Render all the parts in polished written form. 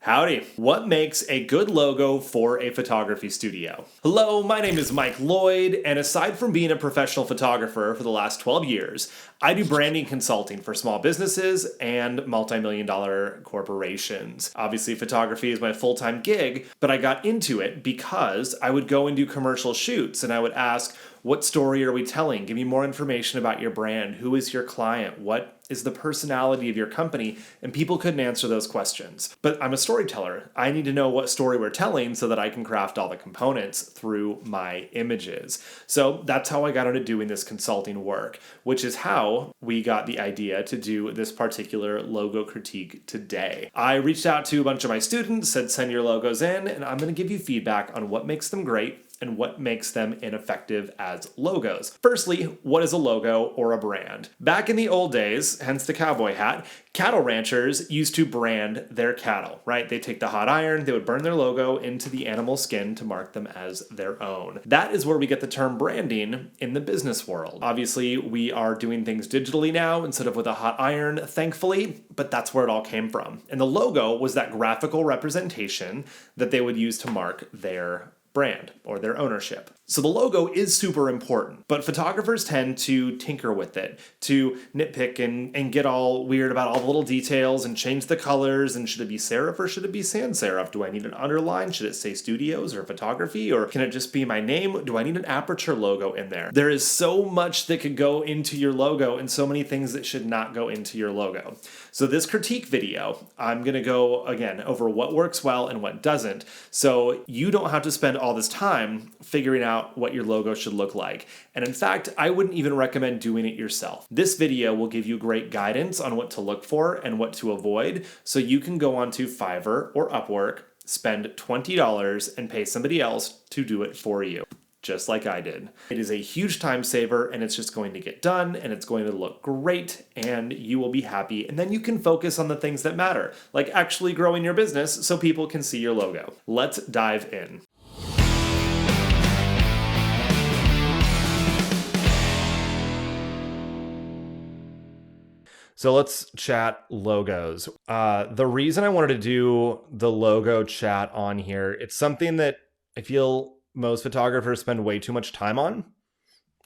Howdy. What makes a good logo for a photography studio? Hello, my name is Mike Lloyd, and aside from being a professional photographer for the last 12 years, I do branding consulting for small businesses and multi-million-dollar corporations. Obviously, photography is my full-time gig, but I got into it because I would go and do commercial shoots, and I would ask, what story are we telling? Give me more information about your brand. Who is your client? What is the personality of your company? And people couldn't answer those questions. But I'm a storyteller. I need to know what story we're telling so that I can craft all the components through my images. So that's how I got into doing this consulting work, which is how we got the idea to do this particular logo critique today. I reached out to a bunch of my students, said send your logos in, and I'm going to give you feedback on what makes them great and what makes them ineffective as logos. Firstly, what is a logo or a brand? Back in the old days, hence the cowboy hat, cattle ranchers used to brand their cattle, right? They take the hot iron, they would burn their logo into the animal skin to mark them as their own. That is where we get the term branding in the business world. Obviously, we are doing things digitally now instead of with a hot iron, thankfully, but that's where it all came from. And the logo was that graphical representation that they would use to mark their brand or their ownership. So the logo is super important, but photographers tend to tinker with it, to nitpick and get all weird about all the little details and change the colors. And should it be serif or should it be sans serif? Do I need an underline? Should it say studios or photography? Or can it just be my name? Do I need an aperture logo in there? There is so much that could go into your logo and so many things that should not go into your logo. So this critique video, I'm going to go again over what works well and what doesn't. So you don't have to spend all this time figuring out what your logo should look like. And in fact, I wouldn't even recommend doing it yourself. This video will give you great guidance on what to look for and what to avoid, so you can go onto Fiverr or Upwork, spend $20 and pay somebody else to do it for you, just like I did. It is a huge time saver, and it's just going to get done, and it's going to look great, and you will be happy. And then you can focus on the things that matter, like actually growing your business so people can see your logo. Let's dive in. So let's chat logos. The reason I wanted to do the logo chat on here, it's something that I feel most photographers spend way too much time on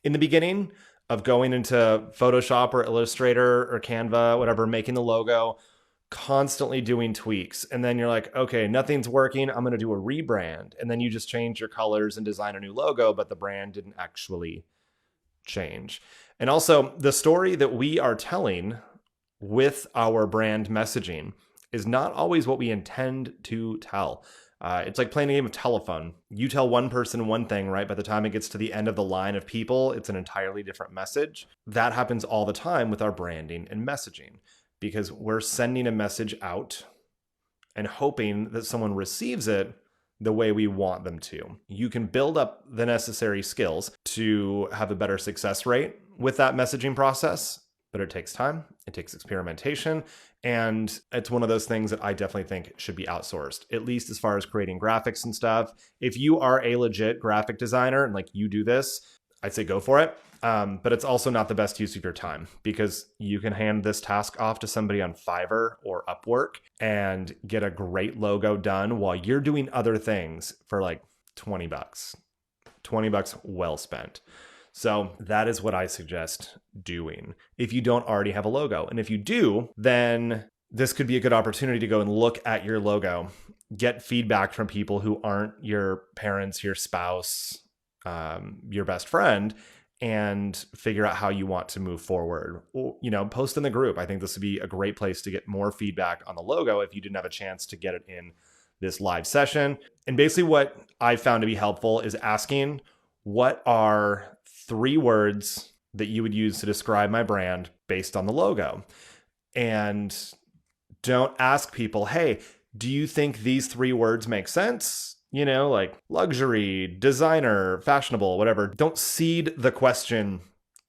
in the beginning of going into Photoshop or Illustrator or Canva, whatever, making the logo, constantly doing tweaks. And then you're like, okay, nothing's working. I'm going to do a rebrand. And then you just change your colors and design a new logo, but the brand didn't actually change. And also the story that we are telling with our brand messaging is not always what we intend to tell. It's like playing a game of telephone. You tell one person one thing, right? By the time it gets to the end of the line of people, it's an entirely different message. That happens all the time with our branding and messaging because we're sending a message out and hoping that someone receives it the way we want them to. You can build up the necessary skills to have a better success rate with that messaging process, but it takes time, it takes experimentation, and it's one of those things that I definitely think should be outsourced, at least as far as creating graphics and stuff. If you are a legit graphic designer and like you do this, I'd say go for it. But it's also not the best use of your time because you can hand this task off to somebody on Fiverr or Upwork and get a great logo done while you're doing other things for like $20. $20 well spent. So that is what I suggest doing if you don't already have a logo. And if you do, then this could be a good opportunity to go and look at your logo, get feedback from people who aren't your parents, your spouse, your best friend, and figure out how you want to move forward. You know, post in the group. I think this would be a great place to get more feedback on the logo if you didn't have a chance to get it in this live session. And basically what I found to be helpful is asking, what are 3 words that you would use to describe my brand based on the logo? And don't ask people, hey, do you think these 3 words make sense? You know, like luxury, designer, fashionable, whatever. Don't seed the question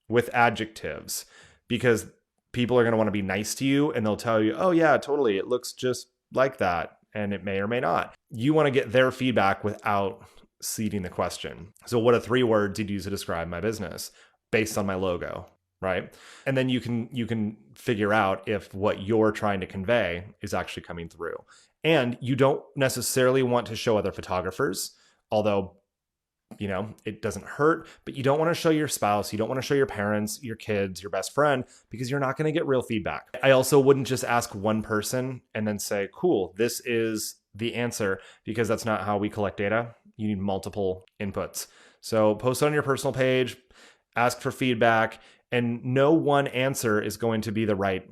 with adjectives because people are going to want to be nice to you and they'll tell you, oh yeah, totally. It looks just like that. And it may or may not. You want to get their feedback without seeding the question. So what are 3 words you'd use to describe my business based on my logo, right? And then you can figure out if what you're trying to convey is actually coming through. And you don't necessarily want to show other photographers, although, it doesn't hurt, but you don't want to show your spouse. You don't want to show your parents, your kids, your best friend, because you're not going to get real feedback. I also wouldn't just ask one person and then say, cool, this is the answer, because that's not how we collect data. You need multiple inputs. So post it on your personal page, ask for feedback, and no one answer is going to be the right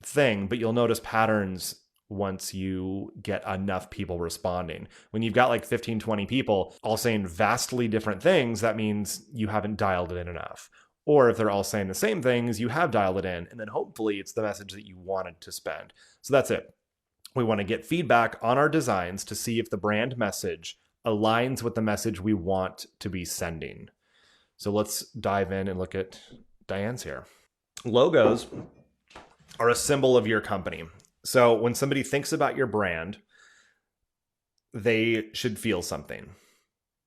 thing, but you'll notice patterns once you get enough people responding. When you've got like 15, 20 people all saying vastly different things, that means you haven't dialed it in enough. Or if they're all saying the same things, you have dialed it in, and then hopefully it's the message that you wanted to spend. So that's it. We want to get feedback on our designs to see if the brand message aligns with the message we want to be sending. So let's dive in and look at Diane's here. Logos are a symbol of your company. So when somebody thinks about your brand, they should feel something,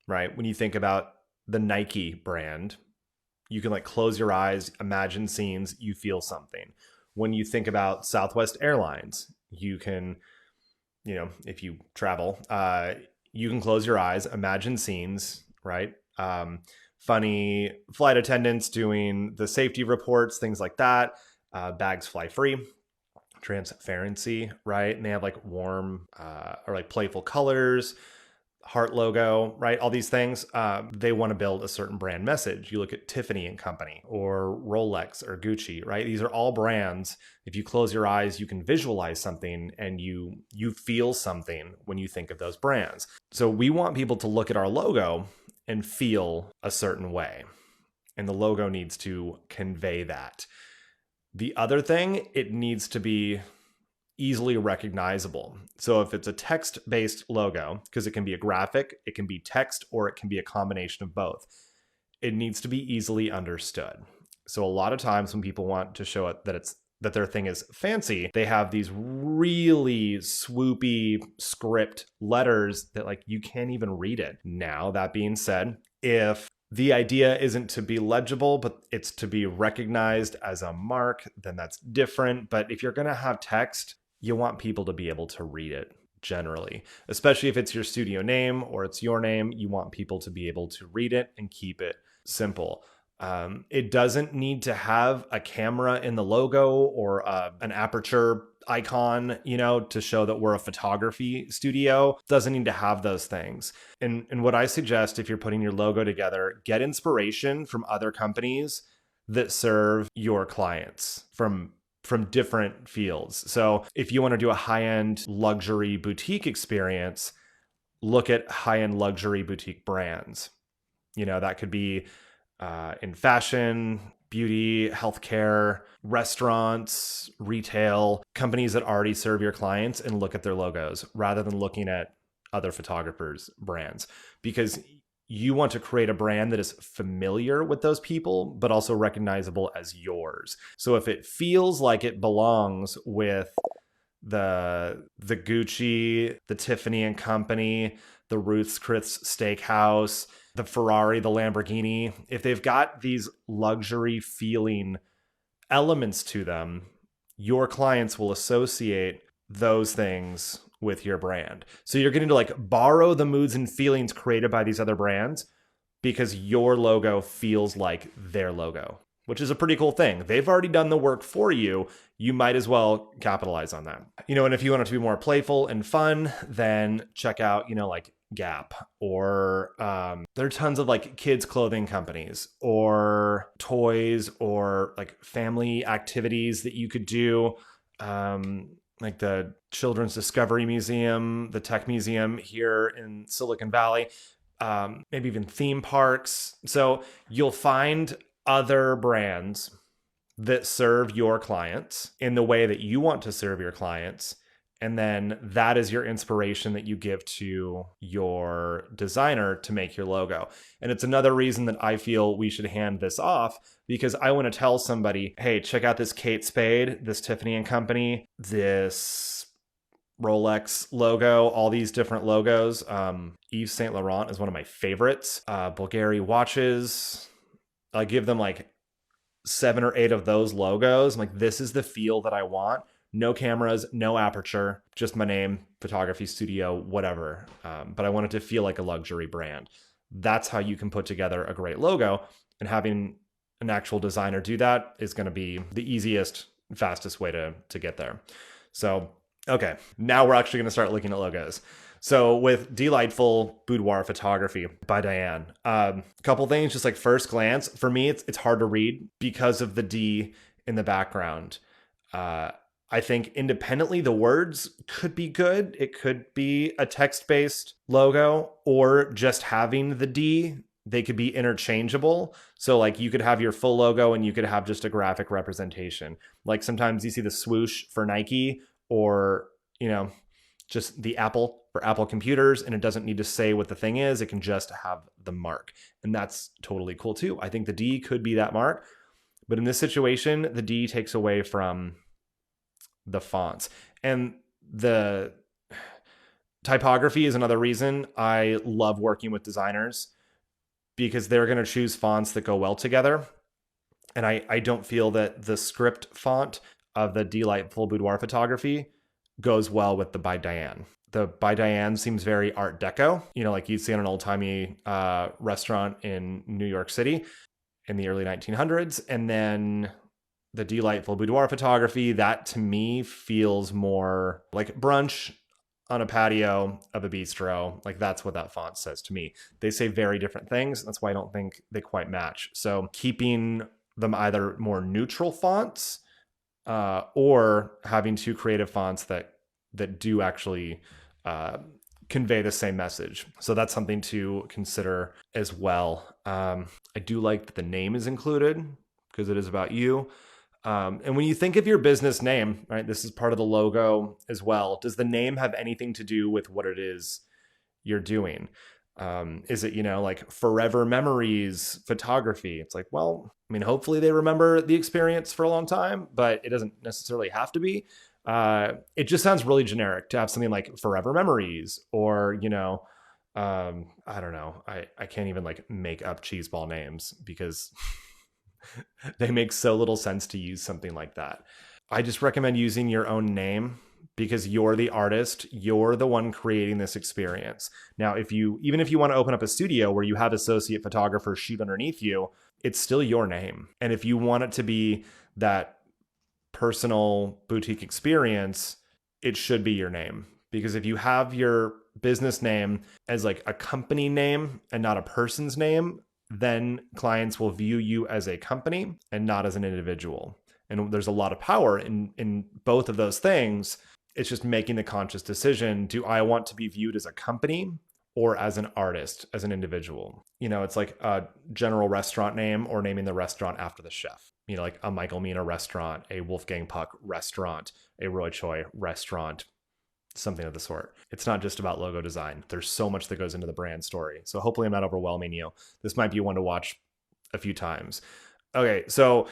right? When you think about the Nike brand, you can like close your eyes, imagine scenes, you feel something. When you think about Southwest Airlines, you can, if you travel, you can close your eyes, imagine scenes, right? Funny flight attendants doing the safety reports, things like that. Bags fly free. Transparency, right? And they have like warm or like playful colors, heart logo, right? All these things. They want to build a certain brand message. You look at Tiffany and Company or Rolex or Gucci, right? These are all brands. If you close your eyes, you can visualize something and you feel something when you think of those brands. So we want people to look at our logo and feel a certain way. And the logo needs to convey that. The other thing, it needs to be easily recognizable. So if it's a text-based logo, because it can be a graphic, it can be text, or it can be a combination of both, it needs to be easily understood. So a lot of times when people want to show it that their thing is fancy, they have these really swoopy script letters that like you can't even read it. Now, that being said, if the idea isn't to be legible, but it's to be recognized as a mark, then that's different. But if you're going to have text, you want people to be able to read it generally, especially if it's your studio name or it's your name. You want people to be able to read it and keep it simple. It doesn't need to have a camera in the logo or an aperture icon, to show that we're a photography studio. Doesn't need to have those things. And what I suggest, if you're putting your logo together, get inspiration from other companies that serve your clients from different fields. So if you want to do a high-end luxury boutique experience, look at high-end luxury boutique brands. That could be in fashion, beauty, healthcare, restaurants, retail, companies that already serve your clients, and look at their logos rather than looking at other photographers' brands, because you want to create a brand that is familiar with those people, but also recognizable as yours. So if it feels like it belongs with the Gucci, the Tiffany and Company, the Ruth's Chris Steakhouse, the Ferrari, the Lamborghini, if they've got these luxury feeling elements to them, your clients will associate those things with your brand. So you're getting to like borrow the moods and feelings created by these other brands because your logo feels like their logo, which is a pretty cool thing. They've already done the work for you. You might as well capitalize on that. And if you want it to be more playful and fun, then check out, like Gap, or there are tons of like kids clothing companies or toys or like family activities that you could do, like the Children's Discovery Museum, the Tech Museum here in Silicon Valley, maybe even theme parks. So you'll find other brands that serve your clients in the way that you want to serve your clients. And then that is your inspiration that you give to your designer to make your logo. And it's another reason that I feel we should hand this off, because I want to tell somebody, hey, check out this Kate Spade, this Tiffany and Company, this Rolex logo, all these different logos. Yves Saint Laurent is one of my favorites. Bulgari watches. I give them like 7 or 8 of those logos. I'm like, this is the feel that I want. no cameras, no aperture, just my name, photography studio, whatever. But I want it to feel like a luxury brand. That's how you can put together a great logo, and having an actual designer do that is going to be the easiest, fastest way to get there. So, okay, now we're actually going to start looking at logos. So with Delightful Boudoir Photography by Diane, a couple things, just like first glance, for me, it's hard to read because of the D in the background. I think independently, the words could be good. It could be a text-based logo, or just having the D, they could be interchangeable. So like you could have your full logo and you could have just a graphic representation. Like sometimes you see the swoosh for Nike, or, just the Apple for Apple computers, and it doesn't need to say what the thing is. It can just have the mark. And that's totally cool too. I think the D could be that mark. But in this situation, the D takes away from the fonts. And the typography is another reason I love working with designers, because they're going to choose fonts that go well together. And I don't feel that the script font of the Delightful Boudoir Photography goes well with the by Diane. The by Diane seems very Art Deco, like you'd see in an old-timey restaurant in New York City in the early 1900s. And then the Delightful Boudoir Photography, that to me feels more like brunch on a patio of a bistro. Like that's what that font says to me. They say very different things. That's why I don't think they quite match. So keeping them either more neutral fonts or having two creative fonts that do actually convey the same message. So that's something to consider as well. I do like that the name is included because it is about you. And when you think of your business name, right, this is part of the logo as well. Does the name have anything to do with what it is you're doing? Is it, like Forever Memories Photography? It's like, well, hopefully they remember the experience for a long time, but it doesn't necessarily have to be. It just sounds really generic to have something like Forever Memories, or, I don't know. I can't even make up cheeseball names because they make so little sense to use something like that. I just recommend using your own name because you're the artist. You're the one creating this experience. Now, even if you want to open up a studio where you have associate photographers shoot underneath you, it's still your name. And if you want it to be that personal boutique experience, it should be your name. Because if you have your business name as a company name and not a person's name, then clients will view you as a company and not as an individual. And there's a lot of power in both of those things. It's just making the conscious decision. Do I want to be viewed as a company or as an artist, as an individual? It's like a general restaurant name or naming the restaurant after the chef. Like a Michael Mina restaurant, a Wolfgang Puck restaurant, a Roy Choi restaurant, something of the sort. It's not just about logo design. There's so much that goes into the brand story. So hopefully I'm not overwhelming you. This might be one to watch a few times. Okay, so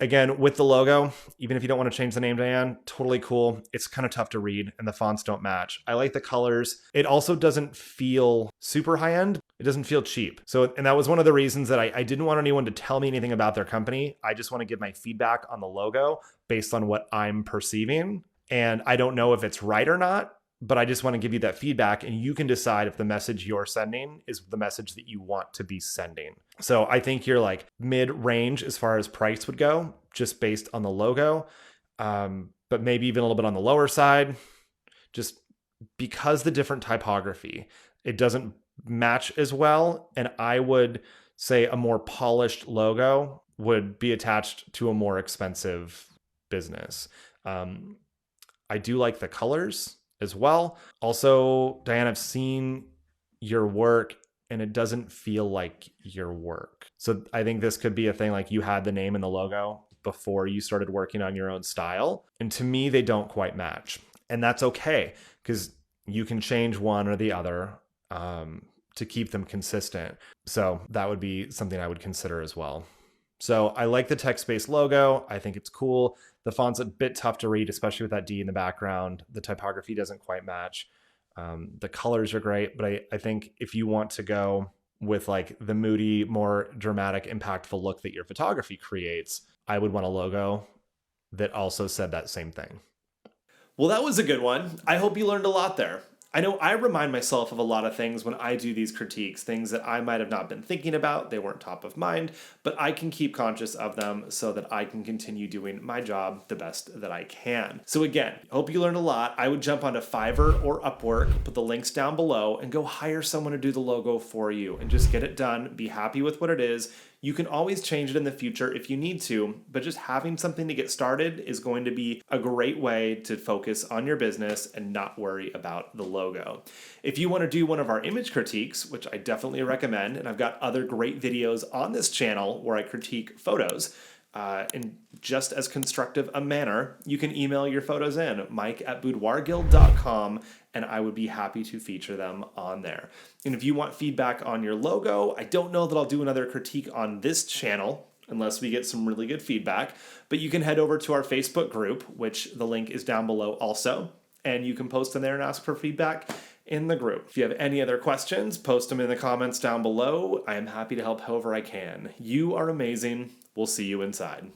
again, with the logo, even if you don't want to change the name, Diane, totally cool. It's kind of tough to read and the fonts don't match. I like the colors. It also doesn't feel super high end. It doesn't feel cheap. And that was one of the reasons that I didn't want anyone to tell me anything about their company. I just want to give my feedback on the logo based on what I'm perceiving. And I don't know if it's right or not, but I just want to give you that feedback, and you can decide if the message you're sending is the message that you want to be sending. So I think you're mid-range as far as price would go, just based on the logo, but maybe even a little bit on the lower side, just because the different typography, it doesn't match as well. And I would say a more polished logo would be attached to a more expensive business. I do like the colors as well. Also, Diane, I've seen your work and it doesn't feel like your work. So I think this could be a thing, like you had the name and the logo before you started working on your own style. And to me, they don't quite match. And that's okay, because you can change one or the other to keep them consistent. So that would be something I would consider as well. So I like the text-based logo. I think it's cool. The font's a bit tough to read, especially with that D in the background. The typography doesn't quite match. The colors are great, but I think if you want to go with the moody, more dramatic, impactful look that your photography creates, I would want a logo that also said that same thing. Well, that was a good one. I hope you learned a lot there. I know I remind myself of a lot of things when I do these critiques, things that I might have not been thinking about, they weren't top of mind, but I can keep conscious of them so that I can continue doing my job the best that I can. So again, hope you learned a lot. I would jump onto Fiverr or Upwork, put the links down below, and go hire someone to do the logo for you and just get it done. Be happy with what it is. You can always change it in the future if you need to, but just having something to get started is going to be a great way to focus on your business and not worry about the logo. If you want to do one of our image critiques, which I definitely recommend, and I've got other great videos on this channel where I critique photos, in just as constructive a manner, you can email your photos in, mike@boudoirguild.com, and I would be happy to feature them on there. And if you want feedback on your logo, I don't know that I'll do another critique on this channel unless we get some really good feedback, but you can head over to our Facebook group, which the link is down below also, and you can post in there and ask for feedback in the group. If you have any other questions, post them in the comments down below. I am happy to help however I can. You are amazing. We'll see you inside.